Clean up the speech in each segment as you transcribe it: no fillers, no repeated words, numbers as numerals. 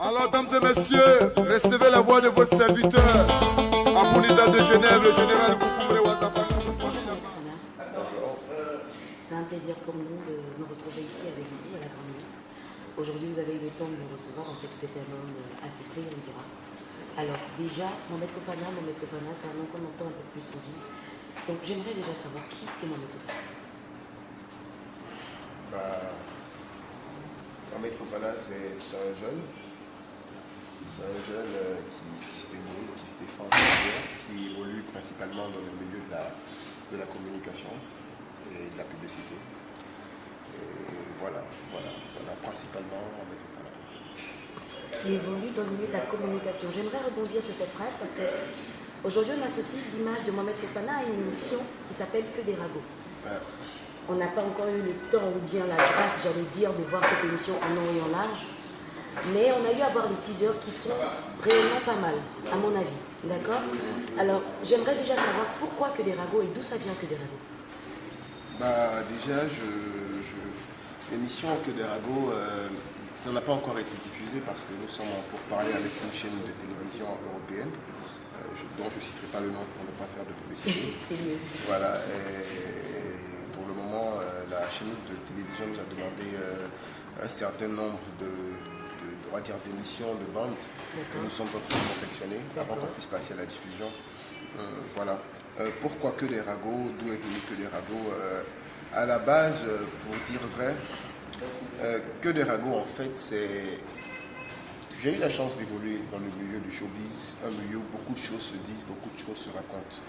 Alors, dames et messieurs, recevez la voix de votre serviteur, Abounida de Genève, le général Koukoumbre Ouazzama. C'est un plaisir pour nous de nous retrouver ici avec vous à la Grande Lutte. Aujourd'hui, vous avez eu le temps de nous recevoir. On sait que c'était un homme assez pris, on dira. Alors, déjà, Mohamed Fofana, c'est un nom qu'on entend un peu plus vite. Donc, j'aimerais déjà savoir qui est Mohamed Fofana. Mohamed Fofana, c'est un jeune. C'est un jeune qui se débrouille, qui se défend, qui évolue principalement dans le milieu de la communication et de la publicité. Et voilà, principalement Mohamed Fofana. Qui évolue dans le milieu de la communication. J'aimerais rebondir sur cette phrase parce qu'aujourd'hui, on associe l'image de Mohamed Fofana à une émission qui s'appelle Que des ragots. Ouais. On n'a pas encore eu le temps ou bien la grâce, j'allais dire, de voir cette émission en long et en large. Mais on a eu à voir les teasers qui sont réellement pas mal, à mon avis. D'accord? Alors, j'aimerais déjà savoir pourquoi Que des ragots et d'où ça vient Que des ragots. Déjà, l'émission Que des ragots, ça n'a pas encore été diffusé parce que nous sommes pour parler avec une chaîne de télévision européenne, dont je ne citerai pas le nom pour ne pas faire de publicité. C'est mieux. Voilà. Et pour le moment, la chaîne de télévision nous a demandé un certain nombre d'émissions, de bandes que nous sommes en train de confectionner avant qu'on puisse passer à la diffusion. Voilà. Pourquoi Que des ragots? D'où est venu Que des ragots? À la base, pour dire vrai, Que des ragots, en fait, c'est... J'ai eu la chance d'évoluer dans le milieu du showbiz, un milieu où beaucoup de choses se disent, beaucoup de choses se racontent.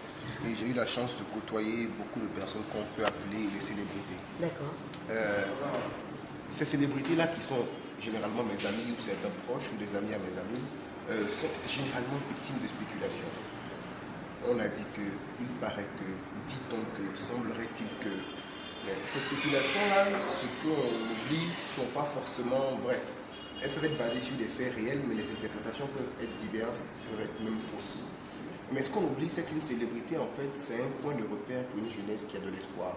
Et j'ai eu la chance de côtoyer beaucoup de personnes qu'on peut appeler les célébrités. D'accord. Ces célébrités-là, qui sont généralement mes amis ou certains proches ou des amis à mes amis, sont généralement victimes de spéculations. On a dit que, il paraît que, dit-on que, semblerait-il que. Mais ces spéculations-là, ce qu'on oublie, ne sont pas forcément vraies. Elles peuvent être basées sur des faits réels, mais les interprétations peuvent être diverses, peuvent être même fausses. Mais ce qu'on oublie, c'est qu'une célébrité, en fait, c'est un point de repère pour une jeunesse qui a de l'espoir.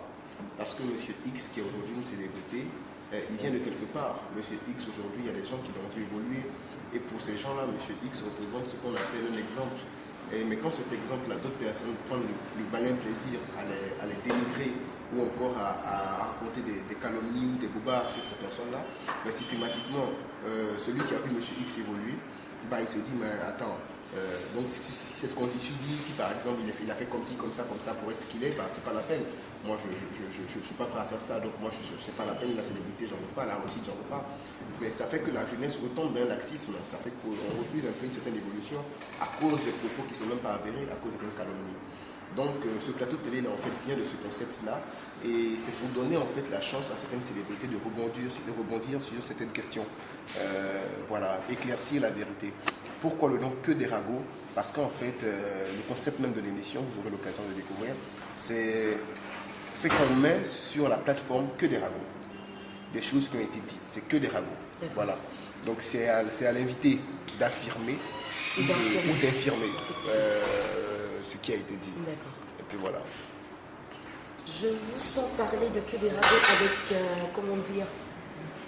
Parce que M. X, qui est aujourd'hui une célébrité, il vient de quelque part. M. X, aujourd'hui, il y a des gens qui l'ont vu évoluer. Et pour ces gens-là, M. X représente ce qu'on appelle un exemple. Mais quand cet exemple-là, d'autres personnes prennent le malin plaisir à les dénigrer ou encore à raconter des calomnies ou des bobards sur ces personnes-là, mais systématiquement, celui qui a vu M. X évoluer, il se dit, mais attends, donc si c'est ce qu'on dit sur lui, si par exemple il a fait comme ci, comme ça pour être ce qu'il est, c'est pas la peine. Moi je ne suis pas prêt à faire ça, donc moi c'est pas la peine, la célébrité j'en veux pas, la réussite j'en veux pas. Mais ça fait que la jeunesse retombe dans un laxisme, ça fait qu'on refuse un peu une certaine évolution à cause des propos qui ne sont même pas avérés, à cause d'une calomnie. Donc ce plateau de télé là, en fait, vient de ce concept-là et c'est pour donner en fait la chance à certaines célébrités de rebondir sur certaines questions. Voilà, éclaircir la vérité. Pourquoi le nom Que des ragots? Parce qu'en fait, le concept même de l'émission, vous aurez l'occasion de découvrir, c'est qu'on met sur la plateforme Que des ragots. Des choses qui ont été dites, c'est Que des ragots. Voilà. Donc c'est à l'invité d'affirmer ou d'infirmer ce qui a été dit. D'accord. Et puis voilà. Je vous sens parler de Que des ragots avec, comment dire,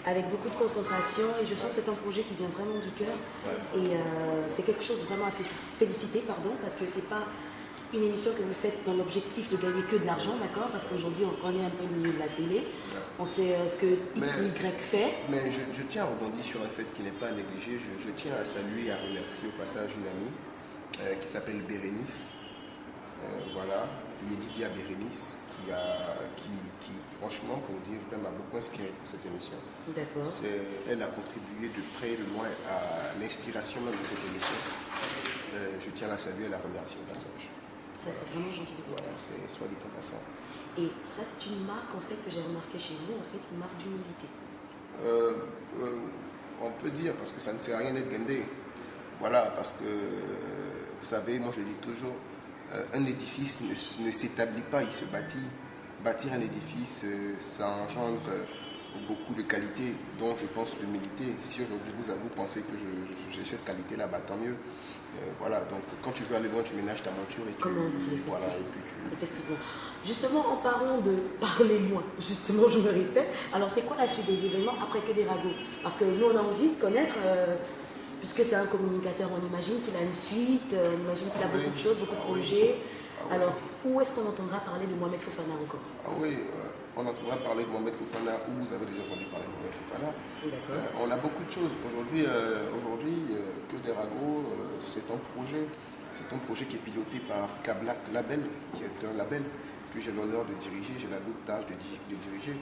avec beaucoup de concentration et je sens que c'est un projet qui vient vraiment du cœur. Ouais. Et c'est quelque chose vraiment à féliciter, parce que c'est pas une émission que vous faites dans l'objectif de gagner que de l'argent, d'accord? Parce qu'aujourd'hui, on connaît un peu le milieu de la télé, on sait ce que X ou Y fait. Mais je tiens à rebondir sur un fait qui n'est pas négligé. Je tiens à saluer et à remercier au passage une amie qui s'appelle Bérénice. Voilà, Yedidia Bérénice, qui franchement, pour dire vrai, m'a beaucoup inspiré pour cette émission. D'accord. Elle a contribué de près et de loin à l'inspiration même de cette émission. Je tiens à la saluer et à la remercier au passage. Ça, c'est vraiment gentil de vous. Voilà, c'est soit dit en passant. Et ça, c'est une marque, en fait, que j'ai remarqué chez vous, en fait, une marque d'humilité. On peut dire, parce que ça ne sert à rien d'être gandé. Voilà, parce que, vous savez, moi je dis toujours, un édifice ne s'établit pas, il se bâtit. Bâtir un édifice, ça engendre beaucoup de qualités dont je pense l'humilité. Si aujourd'hui vous pensez que j'ai cette qualité-là, bah, tant mieux. Voilà, donc quand tu veux aller loin, tu ménages ta monture et tu... Voilà, et puis tu... Effectivement. Justement, en parlant de parler moins, justement, je me répète, alors c'est quoi la suite des événements après Que des ragots? Parce que nous, on a envie de connaître, puisque c'est un communicateur, on imagine qu'il a une suite, on imagine qu'il a beaucoup de choses, beaucoup de projets. Alors, où est-ce qu'on entendra parler de Mohamed Fofana encore? Ah oui, on entendra parler de Mohamed Fofana, où vous avez déjà entendu parler de Mohamed Fofana. On a beaucoup de choses. Aujourd'hui, Que des ragots, c'est un projet. C'est un projet qui est piloté par Africa Black Label, qui est un label que j'ai l'honneur de diriger, j'ai la lourde tâche de diriger.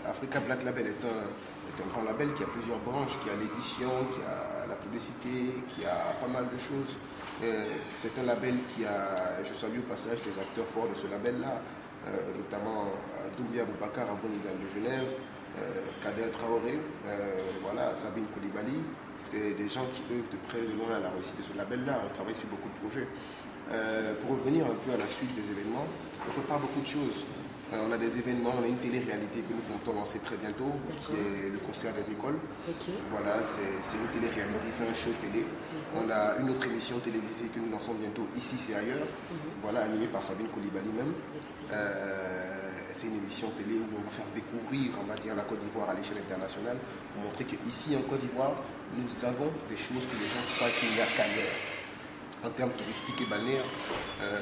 Africa Black Label est un grand label qui a plusieurs branches, qui a l'édition, qui a la publicité, qui a pas mal de choses. C'est un label qui a, je salue au passage des acteurs forts de ce label-là, notamment Doumbia Boubacar, Abonidal de Genève, Kader Traoré, voilà, Sabine Koulibaly. C'est des gens qui œuvrent de près et de loin à la réussite de ce label-là. On travaille sur beaucoup de projets. Pour revenir un peu à la suite des événements, on prépare beaucoup de choses. On a des événements, on a une télé-réalité que nous comptons lancer très bientôt, qui est le concert des écoles. Voilà, c'est une télé-réalité, c'est un show télé. On a une autre émission télévisée que nous lançons bientôt, Ici c'est ailleurs, voilà, animée par Sabine Koulibaly même. C'est une émission télé où on va faire découvrir, on va dire, la Côte d'Ivoire à l'échelle internationale, pour montrer qu'ici en Côte d'Ivoire, nous avons des choses que les gens croient qu'il n'y a qu'ailleurs. En termes touristiques et balnéaires,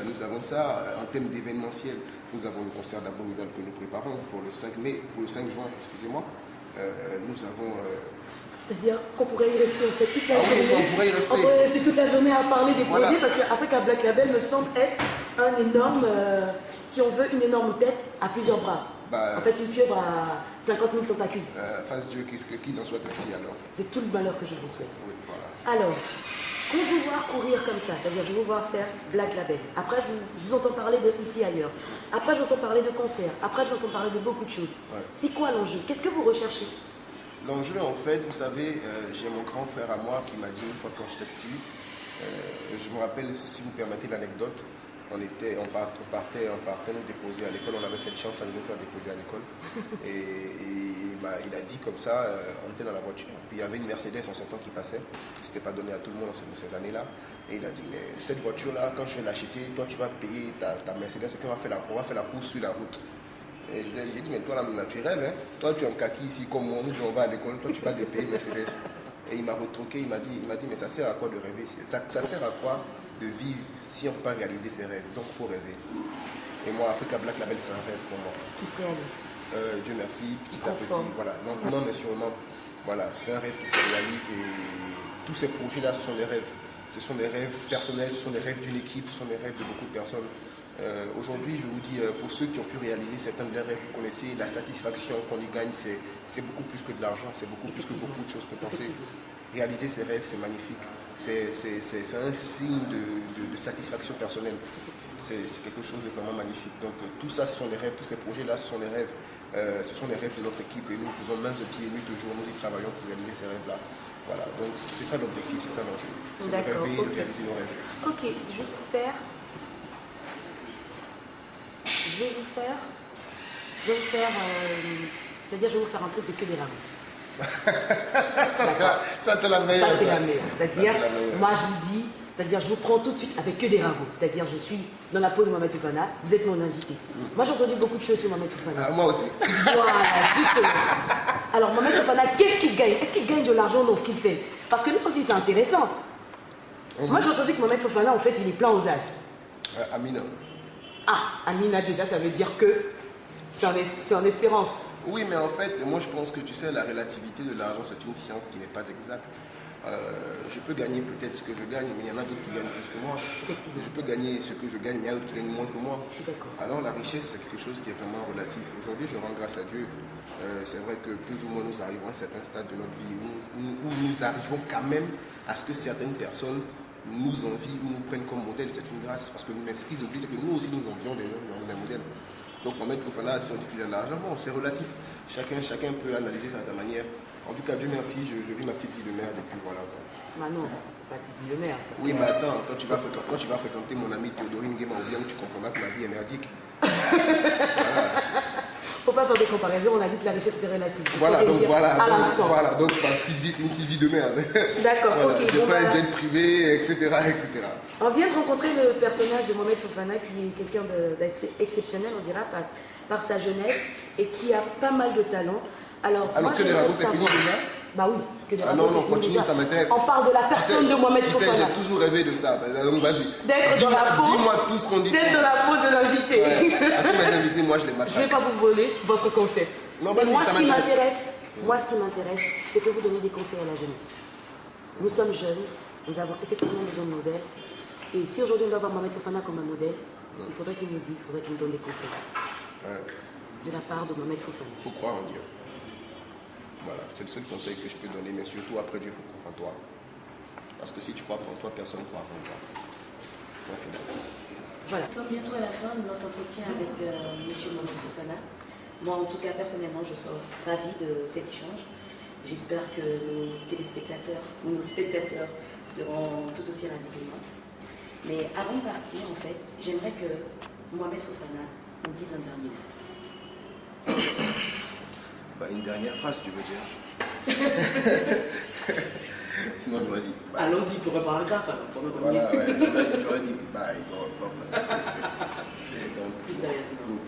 nous avons ça. En termes d'événementiel, nous avons le concert d'Abonidal que nous préparons pour le 5 mai, pour le 5 juin, excusez-moi. Nous avons... C'est-à-dire qu'on pourrait y rester en fait toute la journée. On pourrait y rester. On pourrait rester toute la journée à parler des projets, parce qu'Africa Black Label me semble être un énorme, si on veut, une énorme tête à plusieurs bras. En fait, une pieuvre à 50 000 tentacules. Fasse Dieu qu'il en soit ainsi alors. C'est tout le malheur que je vous souhaite. Oui, voilà. Alors, quand je vous vois courir comme ça, c'est-à-dire je vous vois faire Black Label, après je vous entends parler de Ici ailleurs, après j'entends parler de concerts, après j'entends parler de beaucoup de choses. C'est quoi l'enjeu? Qu'est-ce que vous recherchez? L'enjeu, en fait, vous savez, j'ai mon grand frère à moi qui m'a dit une fois quand j'étais petit, je me rappelle, si vous permettez l'anecdote, on partait nous déposer à l'école, on avait cette chance de nous faire déposer à l'école. Il a dit comme ça, on était dans la voiture, puis il y avait une Mercedes en son temps qui passait, c'était pas donné à tout le monde dans ces années-là, et il a dit, mais cette voiture-là, quand je vais l'acheter, toi tu vas payer ta Mercedes, et puis on va faire la course sur la route. Et je lui ai dit, mais toi là, tu rêves, hein? Toi tu es en kaki ici, comme moi, nous on va à l'école, toi tu vas les payer Mercedes. Et il m'a retruqué, il m'a dit, mais ça sert à quoi de rêver? Ça sert à quoi de vivre si on ne peut pas réaliser ses rêves? Donc il faut rêver. Et moi, Africa Black Label, c'est un rêve pour moi. Qui se réalise. Dieu merci, petit à petit, voilà. Donc non, mais sûrement, voilà, c'est un rêve qui se réalise et tous ces projets-là, ce sont des rêves. Ce sont des rêves personnels, ce sont des rêves d'une équipe, ce sont des rêves de beaucoup de personnes. Aujourd'hui, je vous dis, pour ceux qui ont pu réaliser certains de leurs rêves, vous connaissez la satisfaction qu'on y gagne, c'est beaucoup plus que de l'argent, c'est beaucoup plus que beaucoup de choses que penser. Réaliser ses rêves, c'est magnifique. C'est un signe de satisfaction personnelle. C'est quelque chose de vraiment magnifique. Donc tout ça, ce sont des rêves, tous ces projets-là, ce sont des rêves. Ce sont les rêves de notre équipe et nous faisons mains aux pieds, nuit et jour, nous y travaillons pour réaliser ces rêves-là. Voilà, donc c'est ça l'objectif, c'est ça l'enjeu. C'est de rêver, de réaliser nos rêves. Ok, je vais vous faire, c'est-à-dire je vais vous faire un truc de Que des ragots. Ça c'est la meilleure. Ça c'est la meilleure. C'est-à-dire, moi je vous dis, c'est-à-dire je vous prends tout de suite avec Que des ragots. C'est-à-dire je suis dans la peau de Mohamed Fofana, vous êtes mon invité. Moi j'ai entendu beaucoup de choses sur Mohamed Fofana. Moi aussi. Voilà, justement. Alors Mohamed Fofana, qu'est-ce qu'il gagne? Est-ce qu'il gagne de l'argent dans ce qu'il fait? Parce que nous aussi c'est intéressant. Moi j'ai entendu que Mohamed Fofana en fait il est plein aux as. Amina. Ah, Amina déjà ça veut dire que c'est en espérance. Oui, mais en fait, moi je pense que tu sais, la relativité de l'argent, c'est une science qui n'est pas exacte. Je peux gagner peut-être ce que je gagne, mais il y en a d'autres qui gagnent plus que moi. Je peux gagner ce que je gagne, mais il y en a d'autres qui gagnent moins que moi. Alors la richesse, c'est quelque chose qui est vraiment relatif. Aujourd'hui, je rends grâce à Dieu. C'est vrai que plus ou moins nous arrivons à un certain stade de notre vie où nous arrivons quand même à ce que certaines personnes nous envient ou nous prennent comme modèle. C'est une grâce, parce que ce qu'ils oublient, c'est que nous aussi nous envions des gens, nous avons des modèles. Donc Mohamed Fofana, si on dit qu'il a de l'argent, bon, c'est relatif. Chacun peut analyser ça à sa manière. En tout cas, Dieu merci, je vis ma petite vie de merde et puis voilà. Non, ma petite vie de merde. Oui, mais attends, quand tu vas fréquenter mon ami Théodorine Guéma, ou bien tu comprendras que ma vie est merdique. Voilà. Faut pas faire des comparaisons, on a dit que la richesse était relative. Voilà, donc Ma petite vie, c'est une petite vie de merde. D'accord, Voilà, ok. j'ai pas un jet privé, etc., etc. On vient de rencontrer le personnage de Mohamed Fofana, qui est quelqu'un d'exceptionnel, on dira, par sa jeunesse, et qui a pas mal de talent. Alors moi, que les ragots, c'est fini déjà? Bah oui, que des Ah non, continue, ça m'intéresse. On parle de la personne de Mohamed Fofana. J'ai toujours rêvé de ça. Donc vas-y. D'être dans la peau. Dis-moi tout ce qu'on dit. D'être dans la peau de l'invité. Ouais. Parce que mes invités, moi, je les matraque. Je ne vais pas vous voler votre concept. Non, vas-y, moi, ça ce qui m'intéresse, c'est que vous donnez des conseils à la jeunesse. Nous sommes jeunes, nous avons effectivement besoin de modèles. Et si aujourd'hui on doit avoir Mohamed Fofana comme un modèle, il faudrait qu'il nous dise, il faudrait qu'il nous donne des conseils. Ouais. De la part de Mohamed Fofana. Il faut croire en Dieu. Voilà, c'est le seul conseil que je peux donner, mais surtout après Dieu, il faut croire en toi. Parce que si tu crois pas en toi, personne ne croira en toi. Voilà, nous sommes bientôt à la fin de notre entretien avec M. Mohamed Fofana. Moi, en tout cas, personnellement, je suis ravie de cet échange. J'espère que nos téléspectateurs ou nos spectateurs seront tout aussi ravis que moi. Mais avant de partir, en fait, j'aimerais que Mohamed Fofana nous dise un dernier mot. Une dernière phrase, tu veux dire? Sinon, j'aurais dit. Allons-y pour un paragraphe, alors, pour notre voilà, ouais, j'aurais dit bye. C'est donc plus sérieusement.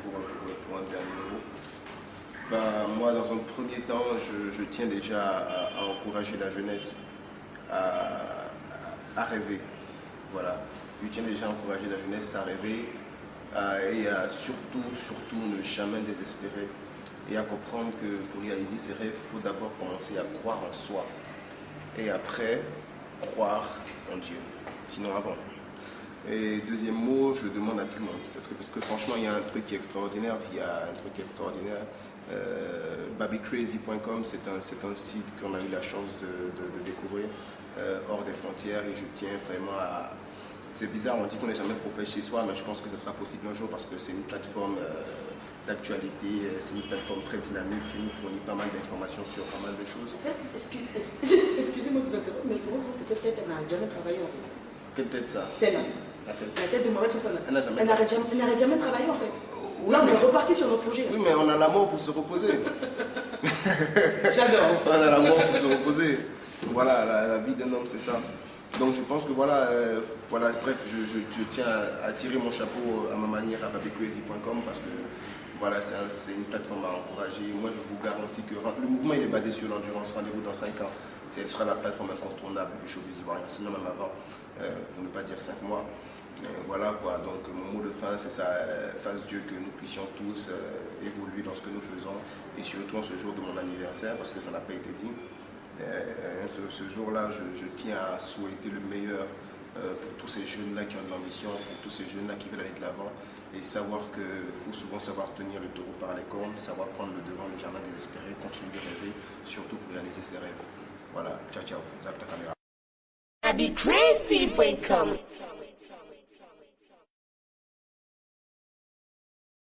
Pour un dernier mot. Moi, dans un premier temps, je tiens déjà à encourager la jeunesse à rêver. Voilà. Je tiens déjà à encourager la jeunesse à rêver et à surtout ne jamais désespérer. Et à comprendre que pour réaliser ses rêves, il faut d'abord commencer à croire en soi. Et après, croire en Dieu. Sinon avant. Et deuxième mot, je demande à tout le monde. Parce que franchement, il y a un truc qui est extraordinaire. Babycrazy.com, c'est un site qu'on a eu la chance de découvrir hors des frontières. Et je tiens vraiment à... C'est bizarre, on dit qu'on n'est jamais prophète chez soi, mais je pense que ce sera possible un jour parce que c'est une plateforme... d'actualité, c'est une plateforme très dynamique qui nous fournit pas mal d'informations sur pas mal de choses. En fait, excusez-moi de vous interrompre, mais pour que cette tête, elle n'a jamais travaillé en fait. Quelle tête ça? Celle-là. La tête de Mohamed Fofana. Elle n'arrête jamais travaillé en fait. Oui, là, on est reparti sur notre projet. Oui, mais on a la mort pour se reposer. J'adore. On a la mort pour se reposer. Voilà, la vie d'un homme, c'est ça. Donc je pense que voilà, bref, je tiens à tirer mon chapeau à ma manière à babycrazy.com parce que voilà, c'est une plateforme à encourager. Moi, je vous garantis que le mouvement il est basé sur l'endurance. Rendez-vous dans 5 ans. Elle sera la plateforme incontournable du showbiz ivoirien, sinon même avant, pour ne pas dire 5 mois. Voilà quoi, donc mon mot de fin, c'est ça, fasse Dieu que nous puissions tous évoluer dans ce que nous faisons, et surtout en ce jour de mon anniversaire, parce que ça n'a pas été dit. Ce jour-là, je tiens à souhaiter le meilleur pour tous ces jeunes-là qui ont de l'ambition, pour tous ces jeunes-là qui veulent aller de l'avant, et savoir qu'il faut souvent savoir tenir le taureau par les cornes, savoir prendre le devant, ne jamais désespérer, continuer de rêver, surtout pour réaliser ses rêves. Voilà, ciao ciao, zap ta caméra. Babycrazy.com